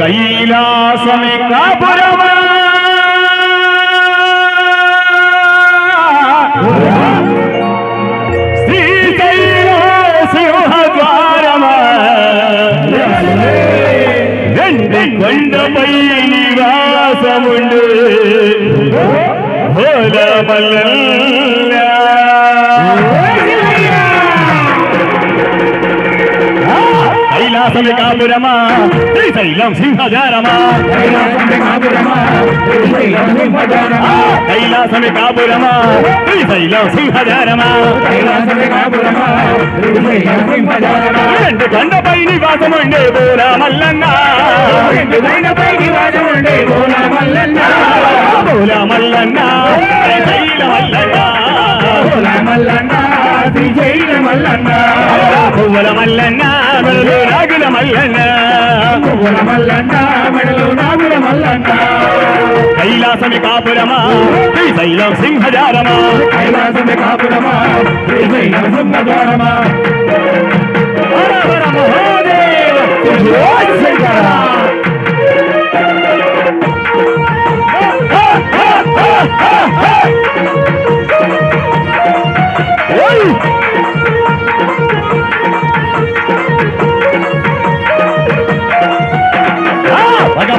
కైలాసమే కాపురమా శ్రీశైల సింహద్వారమా రెండు కొండపై నివాసముండు భోలమల్లల్లా కైలాసమే కాపురమా శ్రీశైలం సింహద్వారమా కైలాసమే కాపురమా శ్రీశైలం సింహద్వారమా రెండు కొండపై నివాసముండే భోలమల్లన్న భోలమల్లన్న శ్రీశైల మల్లన్న పువ్వుల మల్లన్న మెడలో నాగుల మల్లన్న కైలాసమి కాపురమా శ్రీశైలం సింహద్వారమా మహోదేవ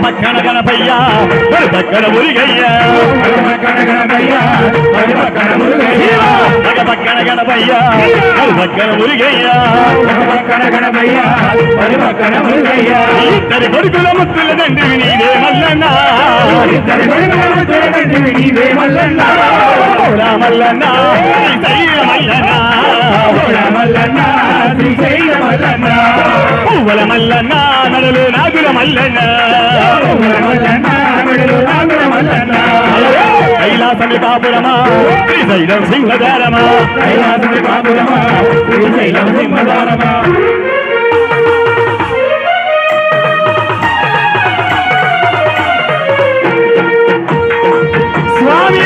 పక్కన గణపయ్య పక్కన మురుగయ్య పక్కన గణపయ్య పక్కన మురుగయ్య ఇద్దరి కొడుకుల ముత్తుల తండ్రివి నీవే మల్లన్న మల్లన్న పువ్వుల మల్లన్న నడలు నాగుల మల్లన్న కైలాసమి కాపురమా శ్రీశైలం సింహద్వారమా స్వామి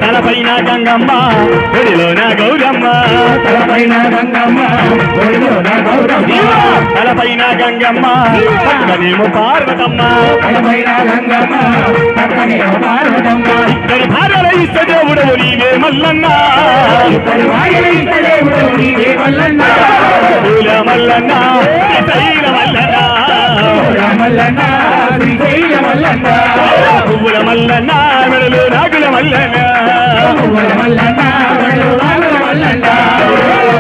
తలపైన గంగమ్మ ఒడిలోన గౌరమ్మ తలపైన గంగమ్మ పక్కనేమో పార్వతమ్మ ఇద్దరి భార్యల ఇష్ట దేవుడవు నీవే మల్లన్న పూల మల్లన్న శ్రీశైల మల్లన్న పువ్వుల మల్లన్న మెడలు నాగుల మల్లన్న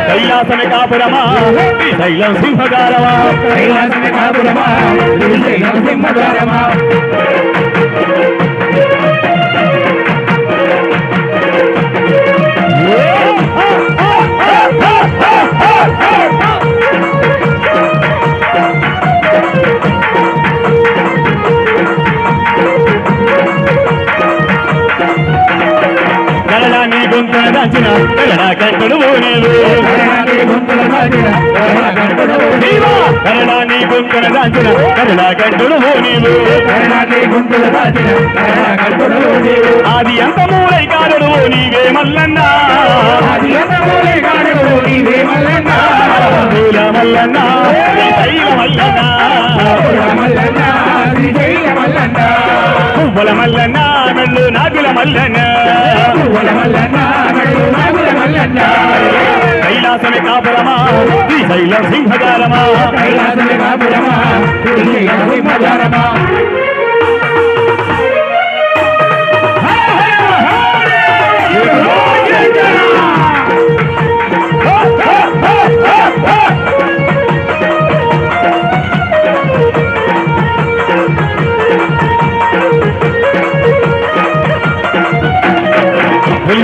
కైలాసమే కాపురమా శ్రీశైలం సింహద్వారమా కరళాన్ని గొంతున దాచిన కంటుడు నీవు కరళాన్ని గొంతున దాచిన కంటుడు నీవు ఆది అంత మూలై కారుడు నీవే మల్లన్న పూల మల్లన్న శ్రీశైల మల్లన్న పువ్వుల మల్లన్న మెళ్ళు నాగుల మల్లన్న కైలాసమే కాపురమా శ్రీశైలం సింహద్వారమా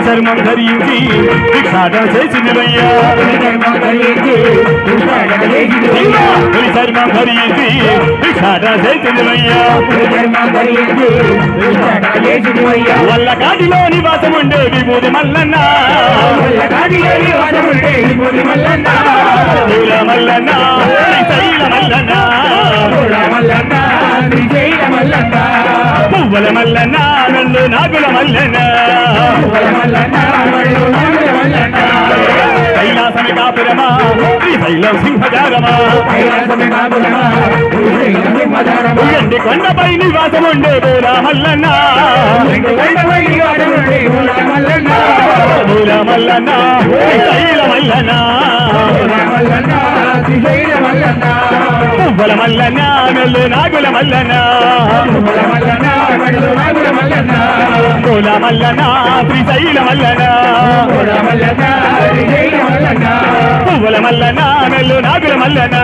చర్మం ధరించి భిక్షాటన చేసిందివయ్యా చర్మం ధరించి భిక్షాటన చేసిందివయ్యా వల్ల కాటిలో నివాసం ఉండే విభూతి మల్లన్న పూల మల్లన్న శ్రీశైల మల్లన్న పువ్వుల పువ్వుల మల్లన్న నల్లు నాగుల మల్లన్న కైలాసమి కాపురమా శ్రీశైలం సింహజారమా ఎండి కొండపై నివాసం ఉండే బోలా మల్లన్న బోలా మల్లన్న శ్రీశైల మల్లన్న పువ్వుల మల్లన్న నల్లు నాగుల మల్లన్న బోలా మల్లన్న శ్రీశైల మల్లన్న పువ్వుల మల్లన్న నల్లు నాగుల మల్లన్న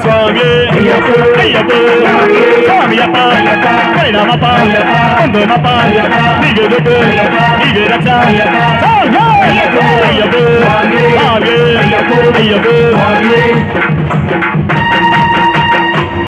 స్వామి అయ్యప్ప స్వామియప్ప కైలామప్ప కొందమప్ప నిగుదుకు నిగు రక్ష అయ్యప్ప స్వామి అయ్యప్ప